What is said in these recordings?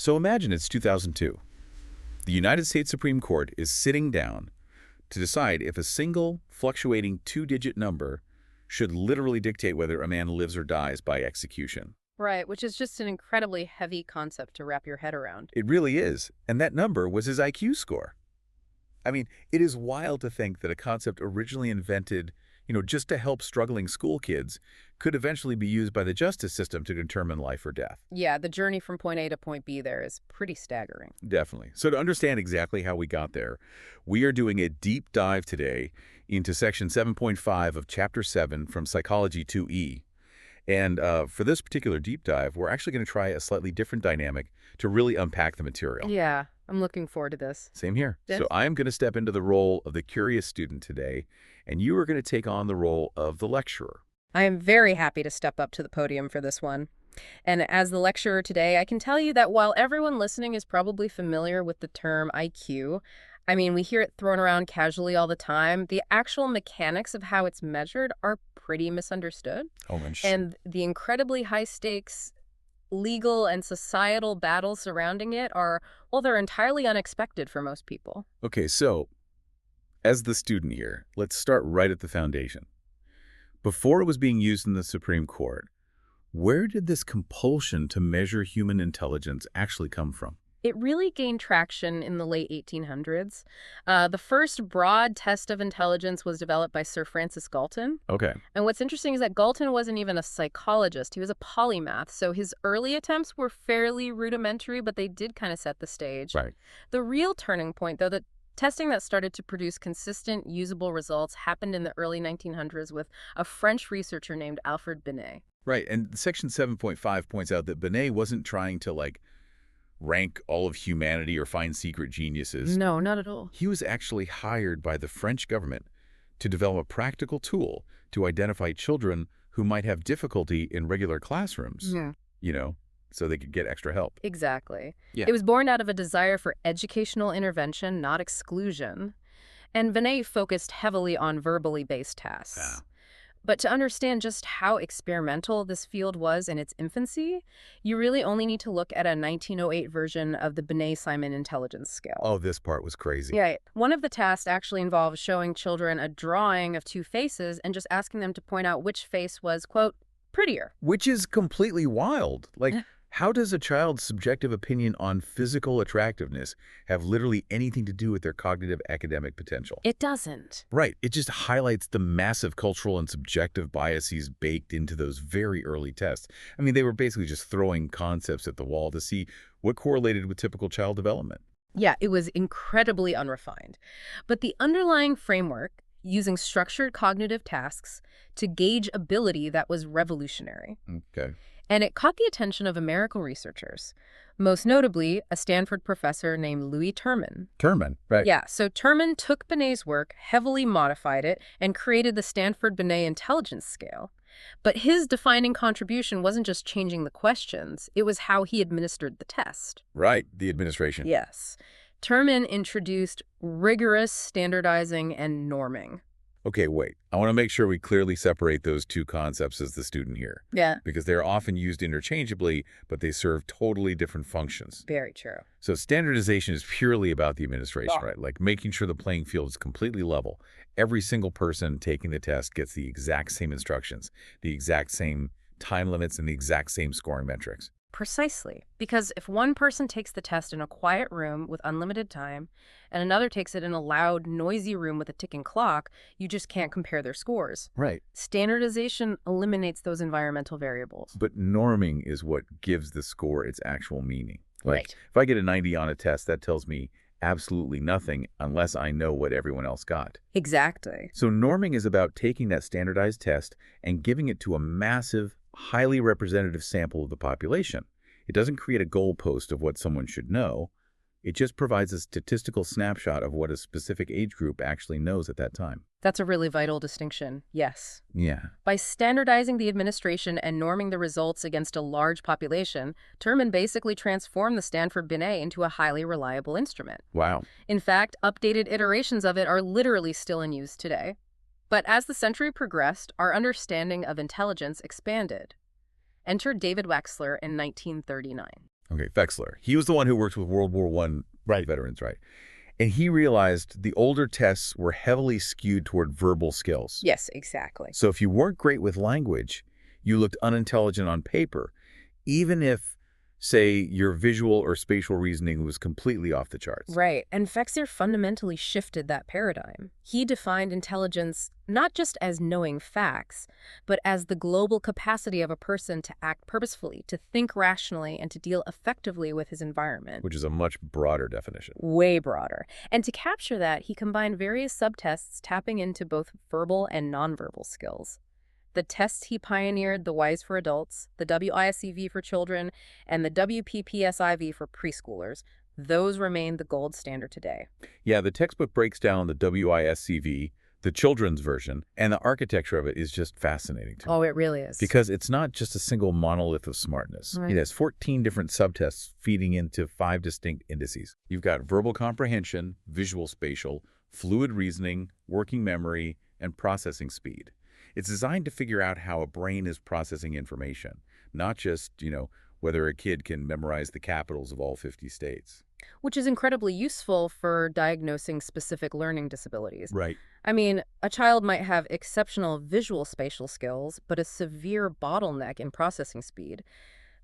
So imagine it's 2002. The United States Supreme Court is sitting down to decide if a single, fluctuating two-digit number should literally dictate whether a man lives or dies by execution. Right, which is just an incredibly heavy concept to wrap your head around. It really is, and that number was his IQ score. I mean, it is wild to think that a concept originally invented, just to help struggling school kids could eventually be used by the justice system to determine life or death. Yeah, the journey from point A to point B there is pretty staggering. Definitely. So to understand exactly how we got there, we are doing a deep dive today into Section 7.5 of Chapter 7 from Psychology 2E. And for this particular deep dive, we're actually going to try a slightly different dynamic to really unpack the material. Yeah, I'm looking forward to this. Same here. Yes. So I am going to step into the role of the curious student today, and you are going to take on the role of the lecturer. I am very happy to step up to the podium for this one. And as the lecturer today, I can tell you that while everyone listening is probably familiar with the term IQ, I mean, we hear it thrown around casually all the time, the actual mechanics of how it's measured are pretty misunderstood. Oh, And the incredibly high stakes legal and societal battles surrounding it are, well, they're entirely unexpected for most people. Okay, so as the student here, let's start right at the foundation. Before it was being used in the Supreme Court, where did this compulsion to measure human intelligence actually come from? It really gained traction in the late 1800s. The first broad test of intelligence was developed by Sir Francis Galton. Okay. And what's interesting is that Galton wasn't even a psychologist. He was a polymath. So his early attempts were fairly rudimentary, but they did kind of set the stage. Right. The real turning point, though, the testing that started to produce consistent, usable results happened in the early 1900s with a French researcher named Alfred Binet. Right, and Section 7.5 points out that Binet wasn't trying to, rank all of humanity or find secret geniuses. No, not at all. He was actually hired by the French government to develop a practical tool to identify children who might have difficulty in regular classrooms, so they could get extra help. Exactly. Yeah. It was born out of a desire for educational intervention, not exclusion. And Binet focused heavily on verbally based tasks. Yeah. But to understand just how experimental this field was in its infancy, you really only need to look at a 1908 version of the Binet-Simon intelligence scale. Oh, this part was crazy. Yeah, one of the tasks actually involved showing children a drawing of two faces and just asking them to point out which face was, quote, prettier. Which is completely wild. How does a child's subjective opinion on physical attractiveness have literally anything to do with their cognitive academic potential? It doesn't. Right. It just highlights the massive cultural and subjective biases baked into those very early tests. I mean, they were basically just throwing concepts at the wall to see what correlated with typical child development. Yeah, it was incredibly unrefined. But the underlying framework, using structured cognitive tasks to gauge ability, that was revolutionary. Okay. And it caught the attention of American researchers, most notably a Stanford professor named Louis Terman. Terman, right. Yeah, so Terman took Binet's work, heavily modified it, and created the Stanford-Binet intelligence scale. But his defining contribution wasn't just changing the questions, it was how he administered the test. Right, the administration. Yes. Terman introduced rigorous standardizing and norming. Okay, wait. I want to make sure we clearly separate those two concepts as the student here. Yeah. Because they're often used interchangeably, but they serve totally different functions. Very true. So standardization is purely about the administration, Yeah. right? Like making sure the playing field is completely level. Every single person taking the test gets the exact same instructions, the exact same time limits, and the exact same scoring metrics. Precisely. Because if one person takes the test in a quiet room with unlimited time, and another takes it in a loud, noisy room with a ticking clock, you just can't compare their scores. Right. Standardization eliminates those environmental variables. But norming is what gives the score its actual meaning. Right. If I get a 90 on a test, that tells me absolutely nothing unless I know what everyone else got. Exactly. So norming is about taking that standardized test and giving it to a massive, highly representative sample of the population. It doesn't create a goalpost of what someone should know. It just provides a statistical snapshot of what a specific age group actually knows at that time. That's a really vital distinction, yes. Yeah. By standardizing the administration and norming the results against a large population, Terman basically transformed the Stanford-Binet into a highly reliable instrument. Wow. In fact, updated iterations of it are literally still in use today. But as the century progressed, our understanding of intelligence expanded. Enter David Wechsler in 1939. Okay, Wechsler. He was the one who worked with World War I veterans, right? And he realized the older tests were heavily skewed toward verbal skills. Yes, exactly. So if you weren't great with language, you looked unintelligent on paper, even if, say, your visual or spatial reasoning was completely off the charts. Right, and Wechsler fundamentally shifted that paradigm. He defined intelligence not just as knowing facts, but as the global capacity of a person to act purposefully, to think rationally, and to deal effectively with his environment. Which is a much broader definition. Way broader. And to capture that, he combined various subtests tapping into both verbal and nonverbal skills. The tests he pioneered, the WISE for adults, the WISC-V for children, and the WPPSI-V for preschoolers, those remain the gold standard today. Yeah, the textbook breaks down the WISC-V, the children's version, and the architecture of it is just fascinating to me. Oh, it really is. Because it's not just a single monolith of smartness. Right. It has 14 different subtests feeding into 5 distinct indices. You've got verbal comprehension, visual spatial, fluid reasoning, working memory, and processing speed. It's designed to figure out how a brain is processing information, not just, whether a kid can memorize the capitals of all 50 states. Which is incredibly useful for diagnosing specific learning disabilities. Right. I mean, a child might have exceptional visual spatial skills, but a severe bottleneck in processing speed.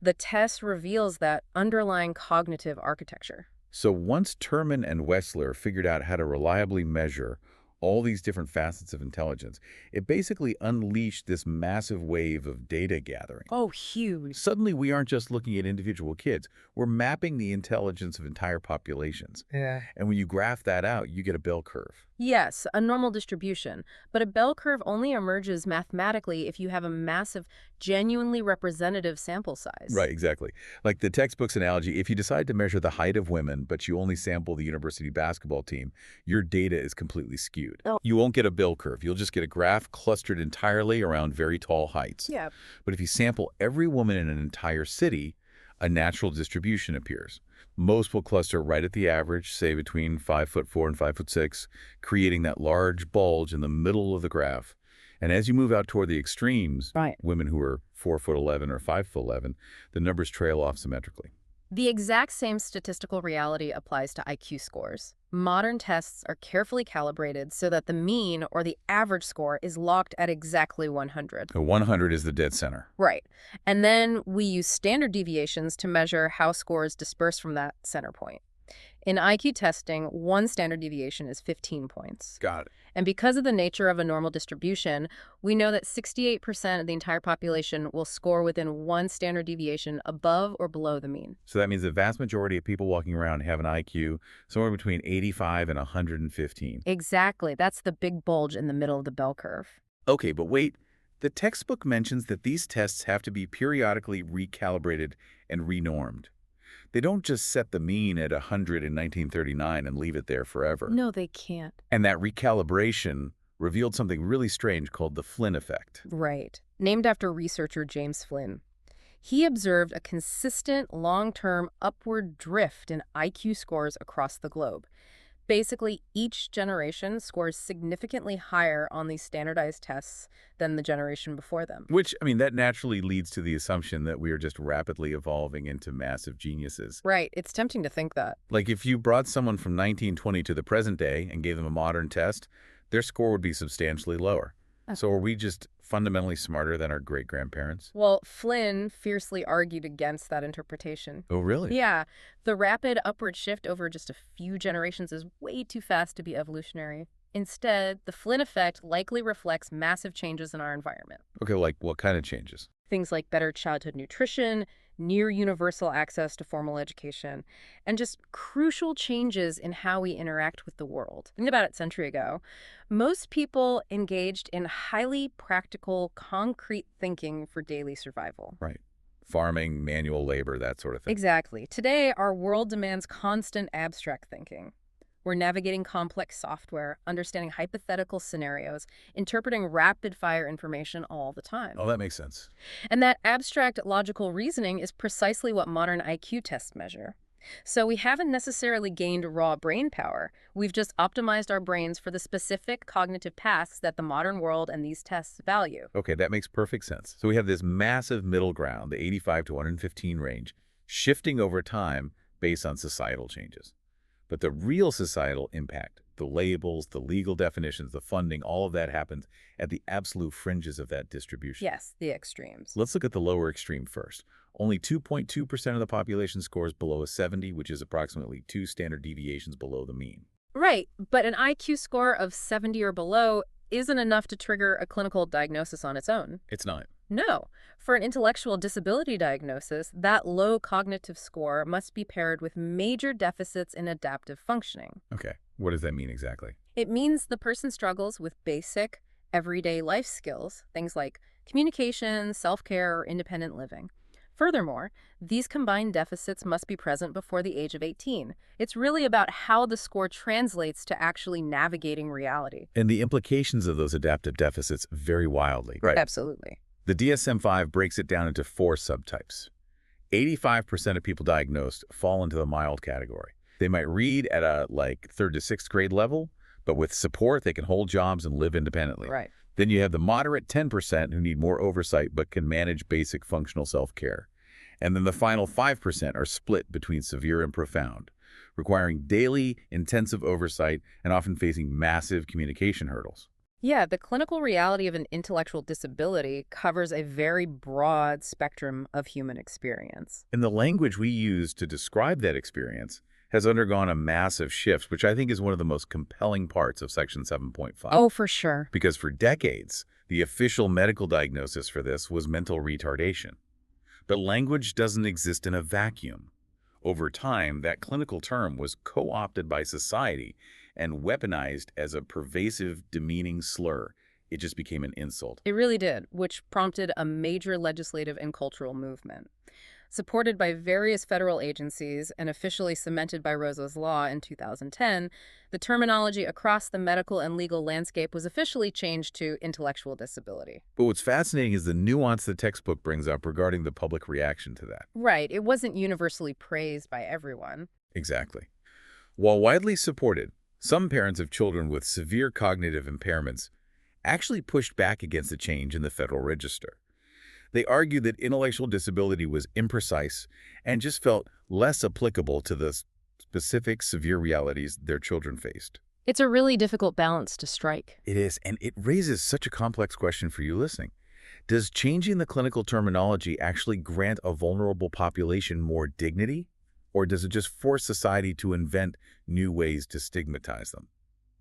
The test reveals that underlying cognitive architecture. So once Terman and Wechsler figured out how to reliably measure all these different facets of intelligence, it basically unleashed this massive wave of data gathering. Oh, huge. Suddenly, we aren't just looking at individual kids. We're mapping the intelligence of entire populations. Yeah. And when you graph that out, you get a bell curve. Yes, a normal distribution, but a bell curve only emerges mathematically if you have a massive, genuinely representative sample size. Right, exactly. Like the textbook's analogy, if you decide to measure the height of women, but you only sample the university basketball team, your data is completely skewed. Oh. You won't get a bell curve. You'll just get a graph clustered entirely around very tall heights. Yeah. But if you sample every woman in an entire city, a natural distribution appears. Most will cluster right at the average, say between 5'4" and 5'6", creating that large bulge in the middle of the graph. And as you move out toward the extremes, Right. women who are 4'11" or 5'11", the numbers trail off symmetrically. The exact same statistical reality applies to IQ scores. Modern tests are carefully calibrated so that the mean or the average score is locked at exactly 100. 100 is the dead center. Right. And then we use standard deviations to measure how scores disperse from that center point. In IQ testing, one standard deviation is 15 points. Got it. And because of the nature of a normal distribution, we know that 68% of the entire population will score within one standard deviation above or below the mean. So that means the vast majority of people walking around have an IQ somewhere between 85 and 115. Exactly. That's the big bulge in the middle of the bell curve. Okay, but wait. The textbook mentions that these tests have to be periodically recalibrated and renormed. They don't just set the mean at 100 in 1939 and leave it there forever. No, they can't. And that recalibration revealed something really strange called the Flynn Effect. Right. Named after researcher James Flynn. He observed a consistent long-term upward drift in IQ scores across the globe. Basically, each generation scores significantly higher on these standardized tests than the generation before them. Which, that naturally leads to the assumption that we are just rapidly evolving into massive geniuses. Right. It's tempting to think that. Like if you brought someone from 1920 to the present day and gave them a modern test, their score would be substantially lower. So are we just fundamentally smarter than our great-grandparents? Well, Flynn fiercely argued against that interpretation. Oh, really? Yeah. The rapid upward shift over just a few generations is way too fast to be evolutionary. Instead, the Flynn effect likely reflects massive changes in our environment. Okay, like what kind of changes? Things like better childhood nutrition, near universal access to formal education, and just crucial changes in how we interact with the world. Think about it a century ago. Most people engaged in highly practical, concrete thinking for daily survival. Right. Farming, manual labor, that sort of thing. Exactly. Today, our world demands constant abstract thinking. We're navigating complex software, understanding hypothetical scenarios, interpreting rapid-fire information all the time. Oh, that makes sense. And that abstract logical reasoning is precisely what modern IQ tests measure. So we haven't necessarily gained raw brain power. We've just optimized our brains for the specific cognitive tasks that the modern world and these tests value. Okay, that makes perfect sense. So we have this massive middle ground, the 85 to 115 range, shifting over time based on societal changes. But the real societal impact, the labels, the legal definitions, the funding, all of that happens at the absolute fringes of that distribution. Yes, the extremes. Let's look at the lower extreme first. Only 2.2% of the population scores below a 70, which is approximately 2 standard deviations below the mean. Right, but an IQ score of 70 or below isn't enough to trigger a clinical diagnosis on its own. It's not. No. For an intellectual disability diagnosis, that low cognitive score must be paired with major deficits in adaptive functioning. Okay, what does that mean exactly? It means the person struggles with basic, everyday life skills, things like communication, self-care, or independent living. Furthermore, these combined deficits must be present before the age of 18. It's really about how the score translates to actually navigating reality. And the implications of those adaptive deficits vary wildly. Right. Absolutely. The DSM-5 breaks it down into 4 subtypes. 85% of people diagnosed fall into the mild category. They might read at a 3rd to 6th grade level, but with support, they can hold jobs and live independently. Right. Then you have the moderate 10% who need more oversight but can manage basic functional self-care. And then the final 5% are split between severe and profound, requiring daily, intensive oversight and often facing massive communication hurdles. Yeah, the clinical reality of an intellectual disability covers a very broad spectrum of human experience. And the language we use to describe that experience has undergone a massive shift, which I think is one of the most compelling parts of Section 7.5. Oh, for sure. Because for decades, the official medical diagnosis for this was mental retardation. But language doesn't exist in a vacuum. Over time, that clinical term was co-opted by society and weaponized as a pervasive, demeaning slur. It just became an insult. It really did, which prompted a major legislative and cultural movement. Supported by various federal agencies and officially cemented by Rosa's Law in 2010, the terminology across the medical and legal landscape was officially changed to intellectual disability. But what's fascinating is the nuance the textbook brings up regarding the public reaction to that. Right. It wasn't universally praised by everyone. Exactly. While widely supported, some parents of children with severe cognitive impairments actually pushed back against the change in the Federal Register. They argued that intellectual disability was imprecise and just felt less applicable to the specific severe realities their children faced. It's a really difficult balance to strike. It is, and it raises such a complex question for you listening. Does changing the clinical terminology actually grant a vulnerable population more dignity, or does it just force society to invent new ways to stigmatize them?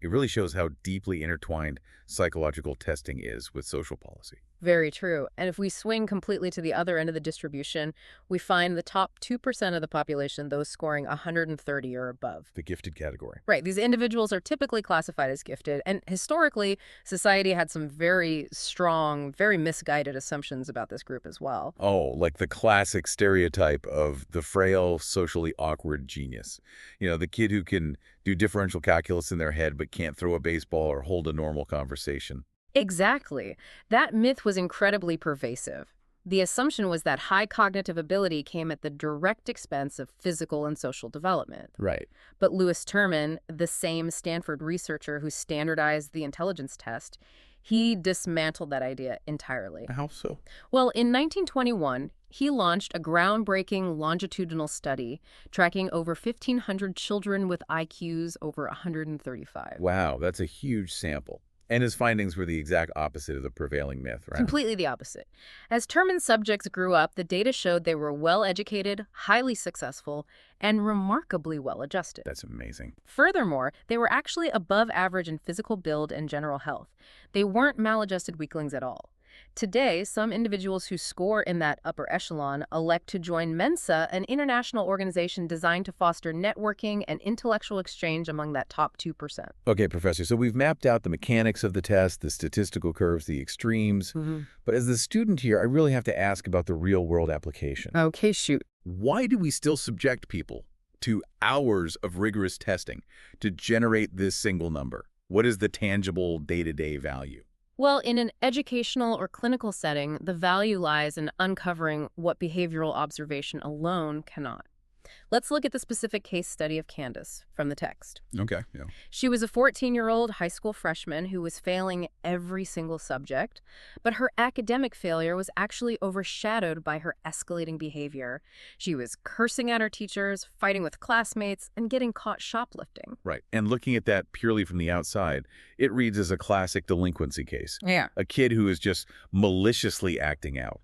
It really shows how deeply intertwined psychological testing is with social policy. Very true. And if we swing completely to the other end of the distribution, we find the top 2% of the population, those scoring 130 or above. The gifted category. Right. These individuals are typically classified as gifted. And historically, society had some very strong, very misguided assumptions about this group as well. Oh, like the classic stereotype of the frail, socially awkward genius. You know, the kid who can do differential calculus in their head but can't throw a baseball or hold a normal conversation. Exactly. That myth was incredibly pervasive. The assumption was that high cognitive ability came at the direct expense of physical and social development. Right. But Lewis Terman, the same Stanford researcher who standardized the intelligence test, he dismantled that idea entirely. How so? Well, in 1921, he launched a groundbreaking longitudinal study tracking over 1,500 children with IQs over 135. Wow, that's a huge sample. And his findings were the exact opposite of the prevailing myth, right? Completely the opposite. As Terman's subjects grew up, the data showed they were well-educated, highly successful, and remarkably well-adjusted. That's amazing. Furthermore, they were actually above average in physical build and general health. They weren't maladjusted weaklings at all. Today, some individuals who score in that upper echelon elect to join Mensa, an international organization designed to foster networking and intellectual exchange among that top 2%. Okay, Professor, so we've mapped out the mechanics of the test, the statistical curves, the extremes. But as the student here, I really have to ask about the real-world application. Okay, shoot. Why do we still subject people to hours of rigorous testing to generate this single number? What is the tangible day-to-day value? Well, in an educational or clinical setting, the value lies in uncovering what behavioral observation alone cannot. Let's look at the specific case study of Candace from the text. Okay, yeah. She was a 14-year-old high school freshman who was failing every single subject, but her academic failure was actually overshadowed by her escalating behavior. She was cursing at her teachers, fighting with classmates, and getting caught shoplifting. Right. And looking at that purely from the outside, it reads as a classic delinquency case. Yeah. A kid who is just maliciously acting out.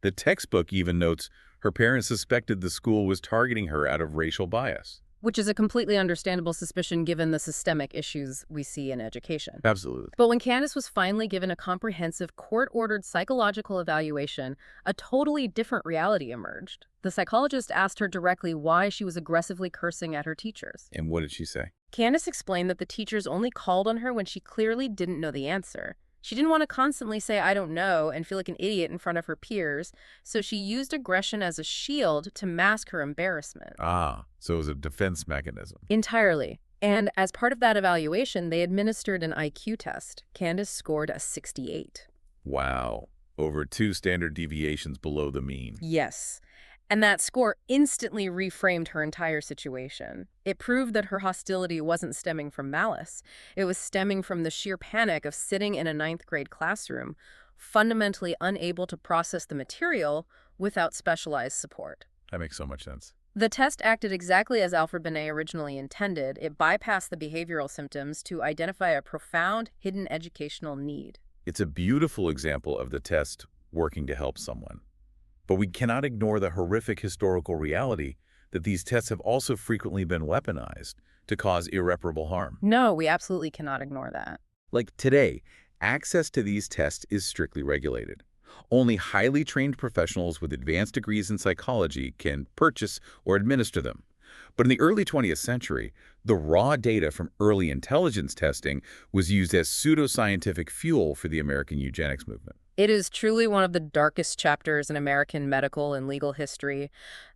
The textbook even notes her parents suspected the school was targeting her out of racial bias. Which is a completely understandable suspicion given the systemic issues we see in education. Absolutely. But when Candace was finally given a comprehensive court-ordered psychological evaluation, a totally different reality emerged. The psychologist asked her directly why she was aggressively cursing at her teachers. And what did she say? Candace explained that the teachers only called on her when she clearly didn't know the answer. She didn't want to constantly say, "I don't know," and feel like an idiot in front of her peers, so she used aggression as a shield to mask her embarrassment. Ah, so it was a defense mechanism. Entirely. And as part of that evaluation, they administered an IQ test. Candace scored a 68. Wow. Over 2 standard deviations below the mean. Yes. And that score instantly reframed her entire situation. It proved that her hostility wasn't stemming from malice. It was stemming from the sheer panic of sitting in a 9th grade classroom, fundamentally unable to process the material without specialized support. That makes so much sense. The test acted exactly as Alfred Binet originally intended. It bypassed the behavioral symptoms to identify a profound, hidden educational need. It's a beautiful example of the test working to help someone. But we cannot ignore the horrific historical reality that these tests have also frequently been weaponized to cause irreparable harm. No, we absolutely cannot ignore that. Like today, access to these tests is strictly regulated. Only highly trained professionals with advanced degrees in psychology can purchase or administer them. But in the early 20th century, the raw data from early intelligence testing was used as pseudoscientific fuel for the American eugenics movement. It is truly one of the darkest chapters in American medical and legal history.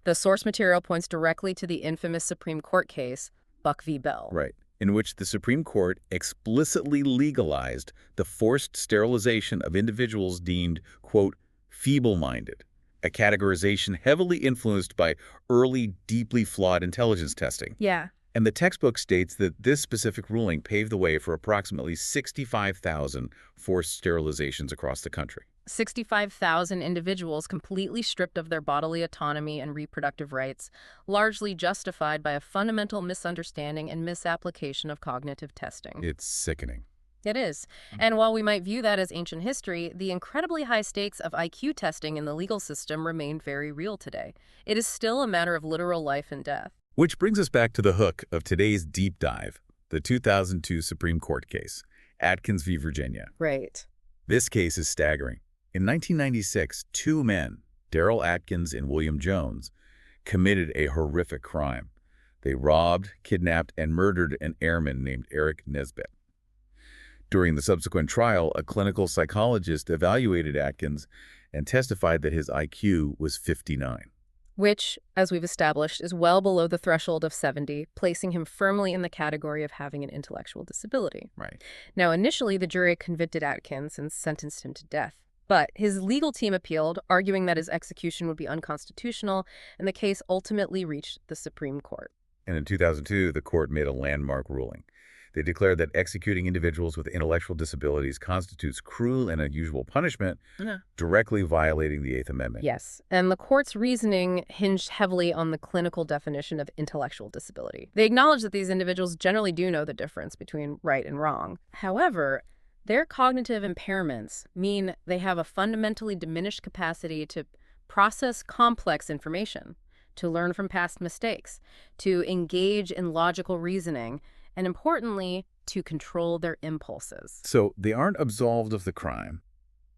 The source material points directly to the infamous Supreme Court case, Buck v. Bell. Right, in which the Supreme Court explicitly legalized the forced sterilization of individuals deemed, quote, feeble-minded, a categorization heavily influenced by early, deeply flawed intelligence testing. Yeah. And the textbook states that this specific ruling paved the way for approximately 65,000 forced sterilizations across the country. 65,000 individuals completely stripped of their bodily autonomy and reproductive rights, largely justified by a fundamental misunderstanding and misapplication of cognitive testing. It's sickening. It is. And while we might view that as ancient history, the incredibly high stakes of IQ testing in the legal system remain very real today. It is still a matter of literal life and death. Which brings us back to the hook of today's deep dive, the 2002 Supreme Court case, Atkins v. Virginia. Right. This case is staggering. In 1996, 2 men, Darrell Atkins and William Jones, committed a horrific crime. They robbed, kidnapped, and murdered an airman named Eric Nesbitt. During the subsequent trial, a clinical psychologist evaluated Atkins and testified that his IQ was 59. Which, as we've established, is well below the threshold of 70, placing him firmly in the category of having an intellectual disability. Right. Now, initially, the jury convicted Atkins and sentenced him to death. But his legal team appealed, arguing that his execution would be unconstitutional, and the case ultimately reached the Supreme Court. And in 2002, the court made a landmark ruling. They declared that executing individuals with intellectual disabilities constitutes cruel and unusual punishment, directly violating the Eighth Amendment. Yes, and the court's reasoning hinged heavily on the clinical definition of intellectual disability. They acknowledge that these individuals generally do know the difference between right and wrong. However, their cognitive impairments mean they have a fundamentally diminished capacity to process complex information, to learn from past mistakes, to engage in logical reasoning, and importantly, to control their impulses. So they aren't absolved of the crime,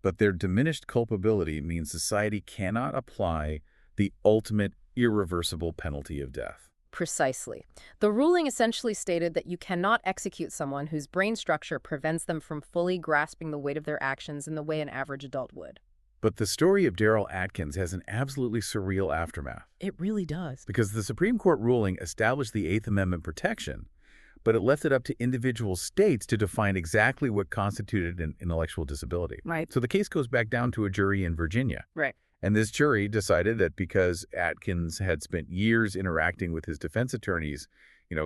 but their diminished culpability means society cannot apply the ultimate irreversible penalty of death. Precisely. The ruling essentially stated that you cannot execute someone whose brain structure prevents them from fully grasping the weight of their actions in the way an average adult would. But the story of Darrell Atkins has an absolutely surreal aftermath. It really does. Because the Supreme Court ruling established the Eighth Amendment protection, but it left it up to individual states to define exactly what constituted an intellectual disability. Right. So the case goes back down to a jury in Virginia. Right. And this jury decided that because Atkins had spent years interacting with his defense attorneys,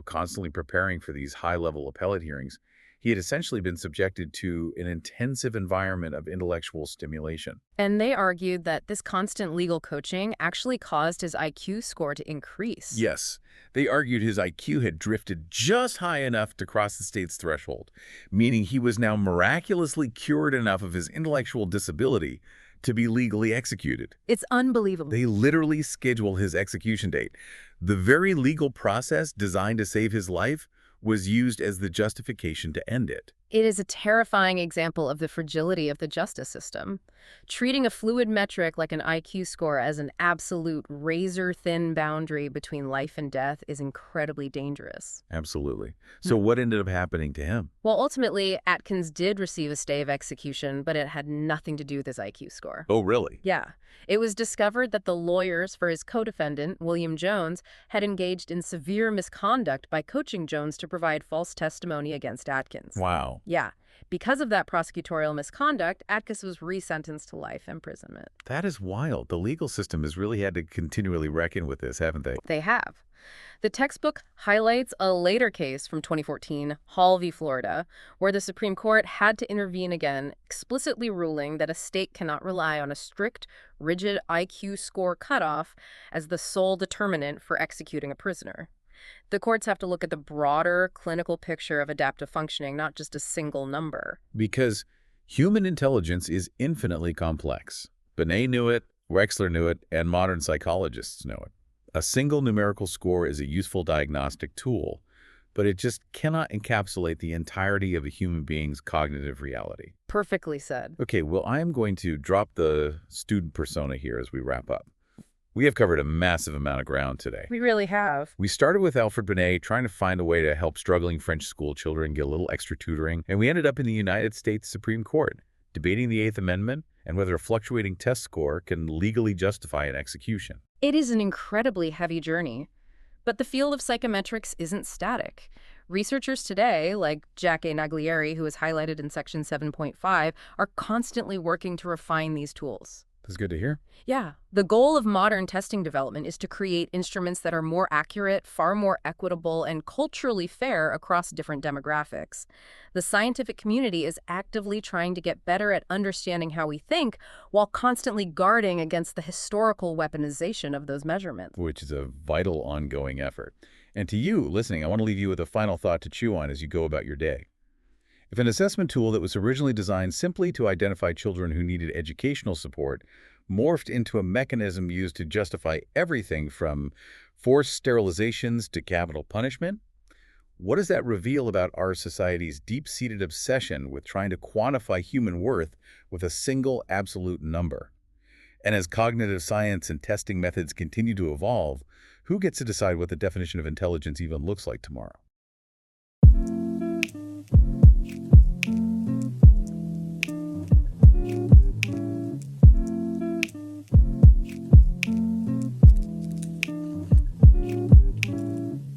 constantly preparing for these high-level appellate hearings, he had essentially been subjected to an intensive environment of intellectual stimulation. And they argued that this constant legal coaching actually caused his IQ score to increase. Yes, they argued his IQ had drifted just high enough to cross the state's threshold, meaning he was now miraculously cured enough of his intellectual disability to be legally executed. It's unbelievable. They literally schedule his execution date. The very legal process designed to save his life was used as the justification to end it. It is a terrifying example of the fragility of the justice system. Treating a fluid metric like an IQ score as an absolute razor-thin boundary between life and death is incredibly dangerous. Absolutely. So what ended up happening to him? Well, ultimately, Atkins did receive a stay of execution, but it had nothing to do with his IQ score. Oh, really? Yeah. It was discovered that the lawyers for his co-defendant, William Jones, had engaged in severe misconduct by coaching Jones to provide false testimony against Atkins. Wow. Yeah. Because of that prosecutorial misconduct, Atkins was resentenced to life imprisonment. That is wild. The legal system has really had to continually reckon with this, haven't they? They have. The textbook highlights a later case from 2014, Hall v. Florida, where the Supreme Court had to intervene again, explicitly ruling that a state cannot rely on a strict, rigid IQ score cutoff as the sole determinant for executing a prisoner. The courts have to look at the broader clinical picture of adaptive functioning, not just a single number. Because human intelligence is infinitely complex. Binet knew it, Wechsler knew it, and modern psychologists know it. A single numerical score is a useful diagnostic tool, but it just cannot encapsulate the entirety of a human being's cognitive reality. Perfectly said. Okay, well, I am going to drop the student persona here as we wrap up. We have covered a massive amount of ground today. We really have. We started with Alfred Binet trying to find a way to help struggling French school children get a little extra tutoring, and we ended up in the United States Supreme Court, debating the Eighth Amendment and whether a fluctuating test score can legally justify an execution. It is an incredibly heavy journey, but the field of psychometrics isn't static. Researchers today, like Jack A. Naglieri, who is highlighted in Section 7.5, are constantly working to refine these tools. That's good to hear. Yeah. The goal of modern testing development is to create instruments that are more accurate, far more equitable, and culturally fair across different demographics. The scientific community is actively trying to get better at understanding how we think while constantly guarding against the historical weaponization of those measurements. Which is a vital ongoing effort. And to you, listening, I want to leave you with a final thought to chew on as you go about your day. If an assessment tool that was originally designed simply to identify children who needed educational support morphed into a mechanism used to justify everything from forced sterilizations to capital punishment, what does that reveal about our society's deep-seated obsession with trying to quantify human worth with a single absolute number? And as cognitive science and testing methods continue to evolve, who gets to decide what the definition of intelligence even looks like tomorrow?